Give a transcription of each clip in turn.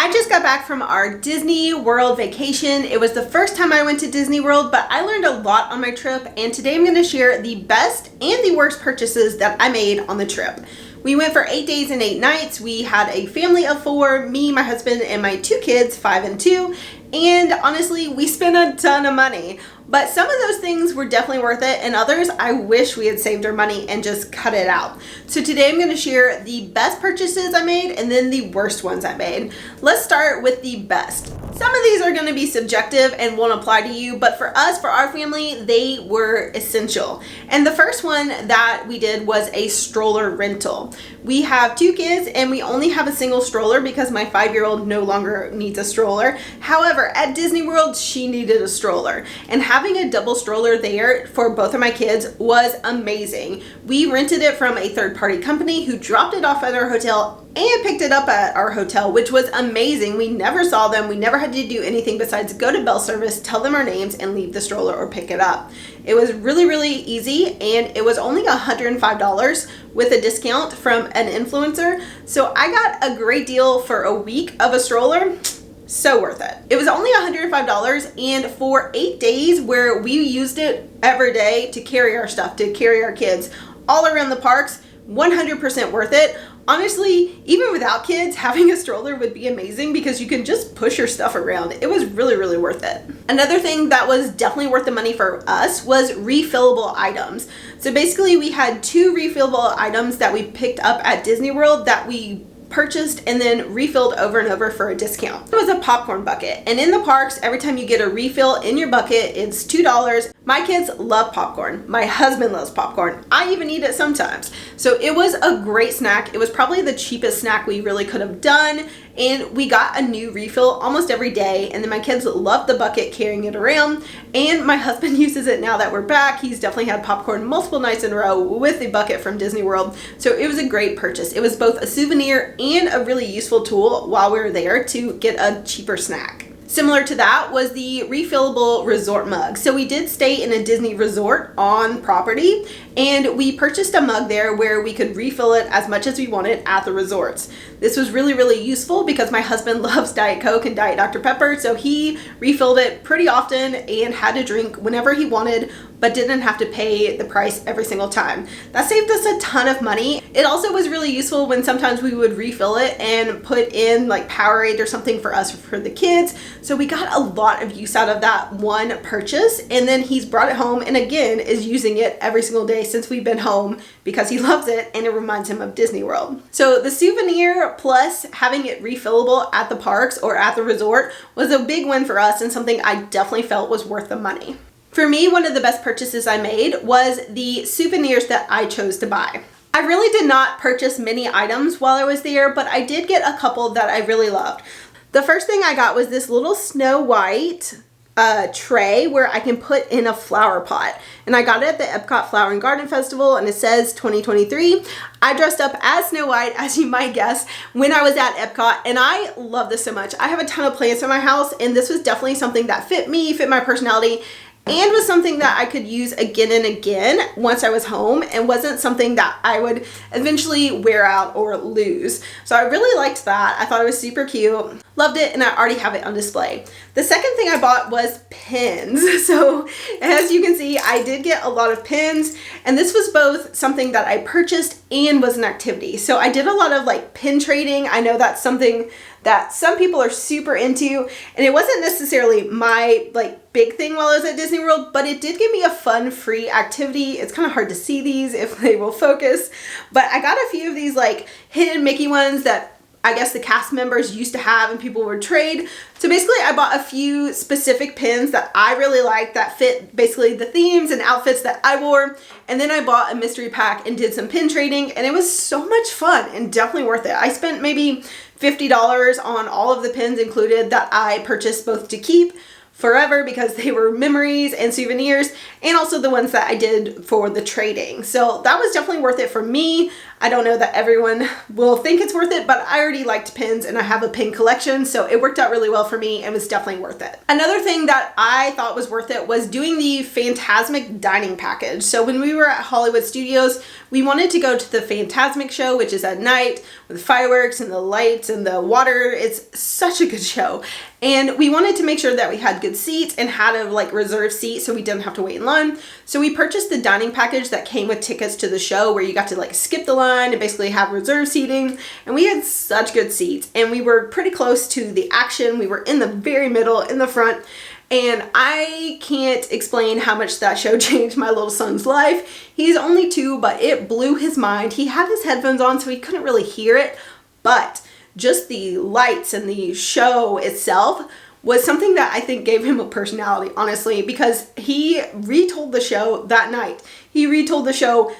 I just got back from our Disney World vacation. It was the first time I went to Disney World, but I learned a lot on my trip, and today I'm going to share the best and the worst purchases that I made on the trip. We went for 8 days and 8 nights. We had a family of 4, me, my husband, and my 2 kids, 5 and 2, and honestly, we spent a ton of money. But some of those things were definitely worth it, and others I wish we had saved our money and just cut it out. So today I'm going to share the best purchases I made and then the worst ones I made. Let's start with the best. Some of these are going to be subjective and won't apply to you, but for us, for our family, they were essential. And the first one that we did was a stroller rental. We have 2 kids and we only have a single stroller because my 5-year-old no longer needs a stroller. However, at Disney World, she needed a stroller, and having a double stroller there for both of my kids was amazing. We rented it from a third-party company who dropped it off at our hotel and picked it up at our hotel, which was amazing. We never saw them. We never had to do anything besides go to bell service, tell them our names, and leave the stroller or pick it up. It was really, really easy, and it was only $105 with a discount from an influencer. So I got a great deal for a week of a stroller. So worth it. It was only $105, and for 8 days where we used it every day to carry our stuff, to carry our kids all around the parks, 100% worth it. Honestly, even without kids, having a stroller would be amazing because you can just push your stuff around. It was really, really worth it. Another thing that was definitely worth the money for us was refillable items. So basically we had 2 refillable items that we picked up at Disney World that we purchased and then refilled over and over for a discount. It was a popcorn bucket, and in the parks, every time you get a refill in your bucket, it's $2. My kids love popcorn. My husband loves popcorn. I even eat it sometimes. So it was a great snack. It was probably the cheapest snack we really could have done, and we got a new refill almost every day, and then my kids loved the bucket, carrying it around, and my husband uses it now that we're back. He's definitely had popcorn multiple nights in a row with the bucket from Disney World. So it was a great purchase. It was both a souvenir and a really useful tool while we were there to get a cheaper snack. Similar to that was the refillable resort mug. So we did stay in a Disney resort on property, and we purchased a mug there where we could refill it as much as we wanted at the resorts. This was really, really useful because my husband loves Diet Coke and Diet Dr. Pepper, so he refilled it pretty often and had to drink whenever he wanted, but didn't have to pay the price every single time. That saved us a ton of money. It also was really useful when sometimes we would refill it and put in like Powerade or something for us or for the kids. So we got a lot of use out of that one purchase, and then he's brought it home and again is using it every single day since we've been home because he loves it and it reminds him of Disney World. So the souvenir plus having it refillable at the parks or at the resort was a big win for us and something I definitely felt was worth the money. For me, one of the best purchases I made was the souvenirs that I chose to buy. I really did not purchase many items while I was there, but I did get a couple that I really loved. The first thing I got was this little Snow White tray where I can put in a flower pot, and I got it at the Epcot Flower and Garden Festival, and it says 2023. I dressed up as Snow White, as you might guess, when I was at Epcot, and I love this so much. I have a ton of plants in my house, and this was definitely something that fit me, fit my personality, and was something that I could use again and again once I was home, and wasn't something that I would eventually wear out or lose. So I really liked that. I thought it was super cute. Loved it, and I already have it on display. The second thing I bought was pins. So as you can see, I did get a lot of pins, and this was both something that I purchased and was an activity. So I did a lot of like pin trading. I know that's something that some people are super into, and it wasn't necessarily my like big thing while I was at Disney World, but it did give me a fun free activity. It's kind of hard to see these if they will focus, but I got a few of these like hidden Mickey ones that I guess the cast members used to have and people would trade. So basically I bought a few specific pins that I really liked that fit basically the themes and outfits that I wore. And then I bought a mystery pack and did some pin trading, and it was so much fun and definitely worth it. I spent maybe $50 on all of the pins included that I purchased both to keep forever because they were memories and souvenirs, and also the ones that I did for the trading. So that was definitely worth it for me. I don't know that everyone will think it's worth it, but I already liked pins and I have a pin collection, so it worked out really well for me and was definitely worth it. Another thing that I thought was worth it was doing the Phantasmic dining package. So when we were at Hollywood Studios, we wanted to go to the Phantasmic show, which is at night with fireworks and the lights and the water. It's such a good show. And we wanted to make sure that we had good seats and had a like reserved seat so we didn't have to wait in line. So we purchased the dining package that came with tickets to the show where you got to like skip the line and basically have reserved seating. And we had such good seats and we were pretty close to the action. We were in the very middle, in the front. And I can't explain how much that show changed my little son's life. He's only 2, but it blew his mind. He had his headphones on, so he couldn't really hear it. But just the lights and the show itself was something that I think gave him a personality, honestly, because he retold the show that night. He retold the show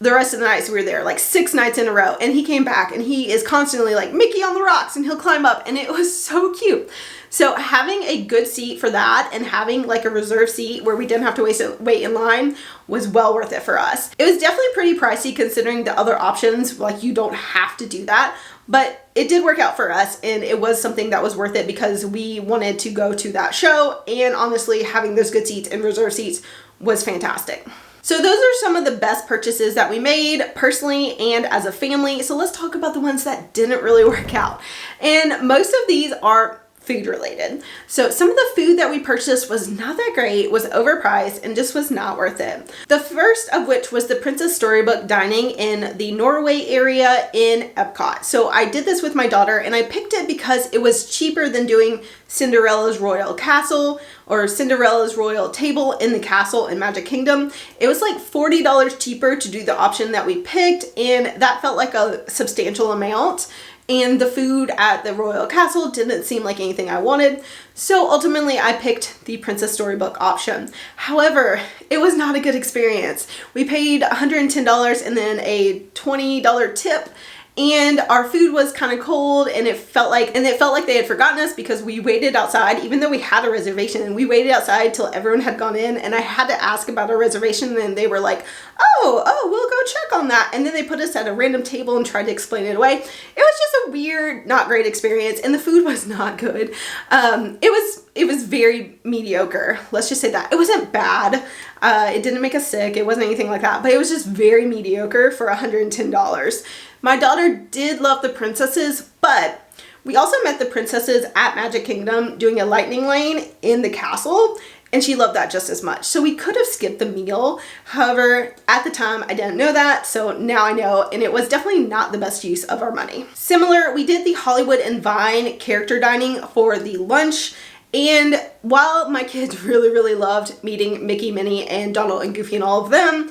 the rest of the nights we were there, like 6 nights in a row. And he came back and he is constantly like, Mickey on the rocks, and he'll climb up. And it was so cute. So having a good seat for that and having like a reserved seat where we didn't have to wait in line was well worth it for us. It was definitely pretty pricey considering the other options, like you don't have to do that, but it did work out for us and it was something that was worth it because we wanted to go to that show, and honestly having those good seats and reserved seats was fantastic. So those are some of the best purchases that we made personally and as a family. So let's talk about the ones that didn't really work out. And most of these are food related. So some of the food that we purchased was not that great, was overpriced, and just was not worth it. The first of which was the Princess Storybook dining in the Norway area in Epcot. So I did this with my daughter and I picked it because it was cheaper than doing Cinderella's Royal Castle or Cinderella's Royal Table in the castle in Magic Kingdom. It was like $40 cheaper to do the option that we picked, and that felt like a substantial amount. And the food at the Royal Castle didn't seem like anything I wanted. So ultimately I picked the Princess Storybook option. However, it was not a good experience. We paid $110 and then a $20 tip. And our food was kind of cold, and it felt like they had forgotten us because we waited outside, even though we had a reservation, and we waited outside till everyone had gone in, and I had to ask about our reservation, and they were like, oh, we'll go check on that. And then they put us at a random table and tried to explain it away. It was just a weird, not great experience, and the food was not good. It was very mediocre. Let's just say that. It wasn't bad. It didn't make us sick. It wasn't anything like that, but it was just very mediocre for $110. My daughter did love the princesses, but we also met the princesses at Magic Kingdom doing a lightning lane in the castle, and she loved that just as much. So we could have skipped the meal. However, at the time, I didn't know that, so now I know, and it was definitely not the best use of our money. Similar, we did the Hollywood and Vine character dining for the lunch, and while my kids really, really loved meeting Mickey, Minnie, and Donald and Goofy and all of them,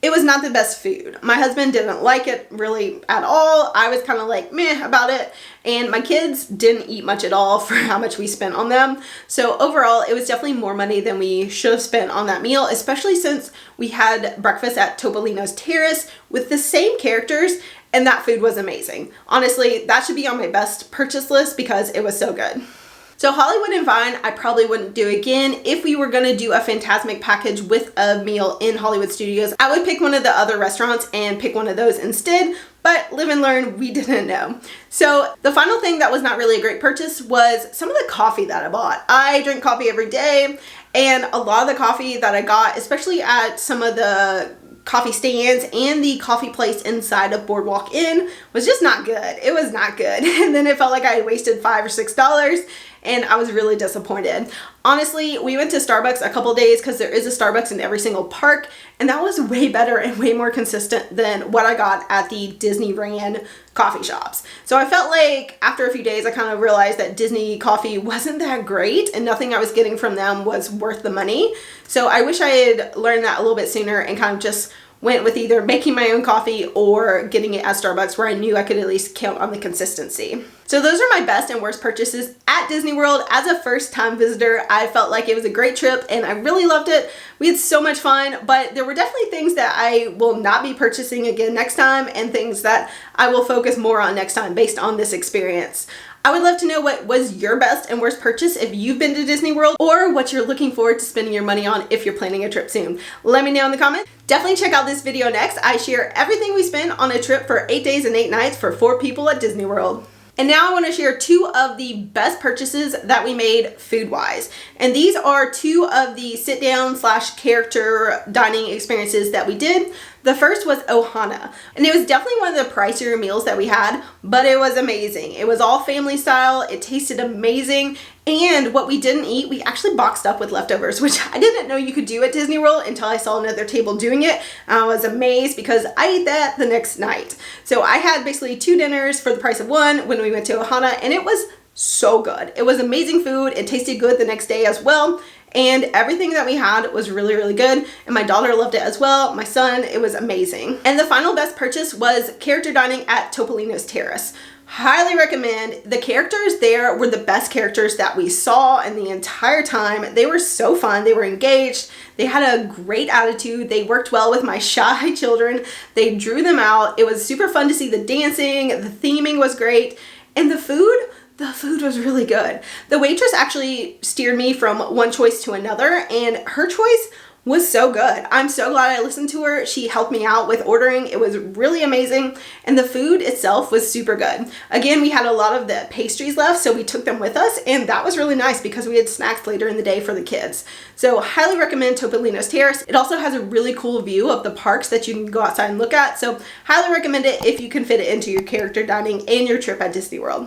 it was not the best food. My husband didn't like it really at all. I was kind of like meh about it. And my kids didn't eat much at all for how much we spent on them. So overall, it was definitely more money than we should have spent on that meal, especially since we had breakfast at Topolino's Terrace with the same characters, and that food was amazing. Honestly, that should be on my best purchase list because it was so good. So Hollywood and Vine, I probably wouldn't do again. If we were gonna do a Phantasmic package with a meal in Hollywood Studios, I would pick one of the other restaurants and pick one of those instead, but live and learn, we didn't know. So the final thing that was not really a great purchase was some of the coffee that I bought. I drink coffee every day, and a lot of the coffee that I got, especially at some of the coffee stands and the coffee place inside of Boardwalk Inn, was just not good. It was not good. And then it felt like I had wasted $5 or $6, and I was really disappointed. Honestly, we went to Starbucks a couple days because there is a Starbucks in every single park, and that was way better and way more consistent than what I got at the Disney brand coffee shops. So I felt like after a few days, I kind of realized that Disney coffee wasn't that great and nothing I was getting from them was worth the money. So I wish I had learned that a little bit sooner and kind of just went with either making my own coffee or getting it at Starbucks where I knew I could at least count on the consistency. So those are my best and worst purchases at Disney World. As a first-time visitor, I felt like it was a great trip and I really loved it. We had so much fun, but there were definitely things that I will not be purchasing again next time and things that I will focus more on next time based on this experience. I would love to know what was your best and worst purchase if you've been to Disney World, or what you're looking forward to spending your money on if you're planning a trip soon. Let me know in the comments. Definitely check out this video next. I share everything we spent on a trip for 8 days and 8 nights for 4 people at Disney World. And now I want to share 2 of the best purchases that we made food-wise. And these are 2 of the sit-down / character dining experiences that we did. The first was Ohana, and it was definitely one of the pricier meals that we had, but it was amazing. It was all family style, it tasted amazing, and what we didn't eat, we actually boxed up with leftovers, which I didn't know you could do at Disney World until I saw another table doing it. I was amazed because I ate that the next night. So I had basically 2 dinners for the price of 1 when we went to Ohana, and it was so good. It was amazing food. It tasted good the next day as well. And everything that we had was really, really good. And my daughter loved it as well. My son, it was amazing. And the final best purchase was character dining at Topolino's Terrace. Highly recommend. The characters there were the best characters that we saw in the entire time. They were so fun. They were engaged. They had a great attitude. They worked well with my shy children. They drew them out. It was super fun to see the dancing. The theming was great. And the food was really good. The waitress actually steered me from one choice to another, and her choice was so good. I'm so glad I listened to her. She helped me out with ordering. It was really amazing, and the food itself was super good. Again, we had a lot of the pastries left, so we took them with us, and that was really nice because we had snacks later in the day for the kids. So highly recommend Topolino's Terrace. It also has a really cool view of the parks that you can go outside and look at, so highly recommend it if you can fit it into your character dining and your trip at Disney World.